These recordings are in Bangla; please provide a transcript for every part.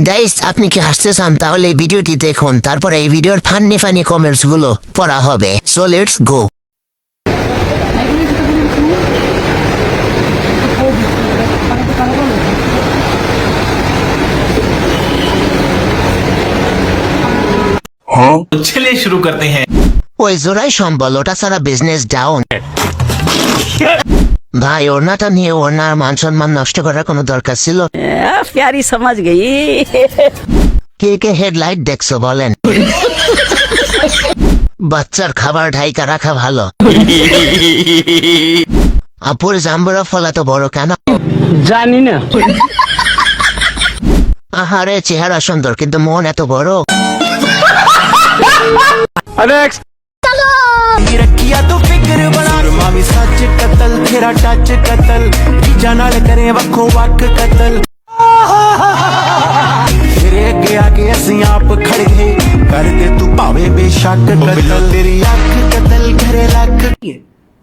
গাইস, আপনি কি হাসতে চান তাহলে এই ভিডিওটি দেখুন, তারপরে এই ভিডিওর ফানি কমেন্টস গুলো পড়া হবে। So let's go. चलिए शुरू करते हैं। ওই জোড়াই সম্বল, ওটা ছাড়া বিজনেস ডাউন। ভাই, ওড়নাটা নিয়ে ওড়নার মান সম্মান নষ্ট করার কোনো দরকার ছিল? प्यारी समझ गई। কে কে হেডলাইট দেখছো বলেন? বাচ্চার খাবার ঢাইকা রাখা ভালো। আপুর জাম্বুরা ফল এত বড় কেন? जानी ना। আহারে, চেহারা সুন্দর কিন্তু মন এত বড়। रखिया तो फिक्र बना मामी सच कतल तेरा टच कतल चीजा नाल करे वखो वक कतल तेरे अगे आके असी आप खड़ गए कर दे तू भावे बेशक कतल तेरी अख कतल घरे लक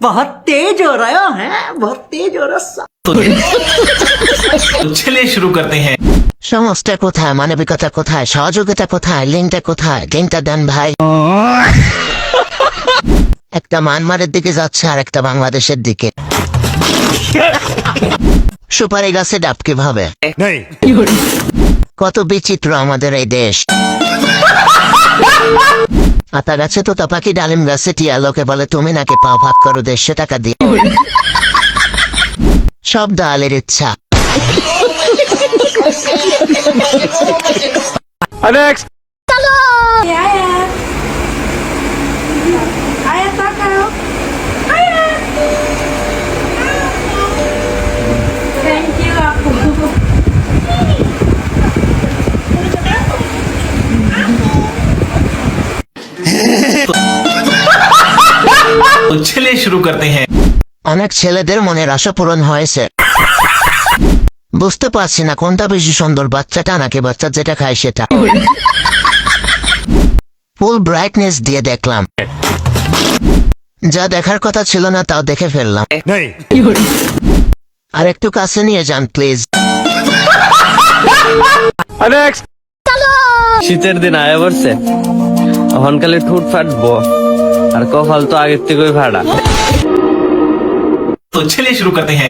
बहुत तेज हो रहा है, बहुत तेज हो रहा। तो चलिए शुरू करते हैं। সমস্ত কোথায়, মানবিকতা কোথায়, সহযোগিতা কোথায়, লিঙ্কটা কোথায়? লিঙ্কটা দেন ভাই। একটা মানমারের দিকে যাচ্ছে আর একটা বাংলাদেশের দিকে। সুপারি গাছে ডাব কিভাবে? কত বিচিত্র আমাদের এই দেশ। আতা গাছে তোতা পাখি, ডালিম গাছে টিয়া, লোকে বলে তুমি নাকি পাও ভাগ করো 150 টাকা দিয়ে। সব দালের ইচ্ছা। तो चलिए शुरू करते हैं। অনেক ছেলেদের মনের আশা পূরণ হয়েছে। বুঝতে পারছি না কোনটা বেশি সুন্দর, বাচ্চাটা নাকি বাচ্চা যেটা খায় সেটা। ফুল ব্রাইটনেস দিয়ে দেখলাম, যা দেখার কথা ছিল না তাও দেখে ফেললাম। আর একটু কাছে নিয়ে যান প্লিজ। শীতের দিন আয়া পড়ছে, হনকালে ঠোঁট ফাটবো আর কপাল তো আগের থেকেই ফাটা। तो चलिए शुरू करते हैं।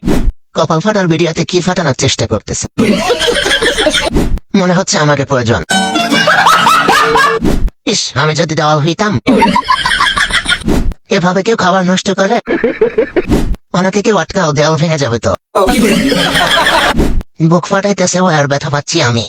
কপাল ফাটার ভিডিওতে কি ফাটানোর চেষ্টা করতেছে? মনে হচ্ছে আমাকে প্রয়োজন। ইস, আমি যদি দেওয়াল হইতাম। এভাবে কেউ খাবার নষ্ট করে? অনেকে কেউ আটকাও, দেওয়াল ভেঙে যাবে তো। বুক ফাটাইতেছে আর ব্যথা পাচ্ছি আমি।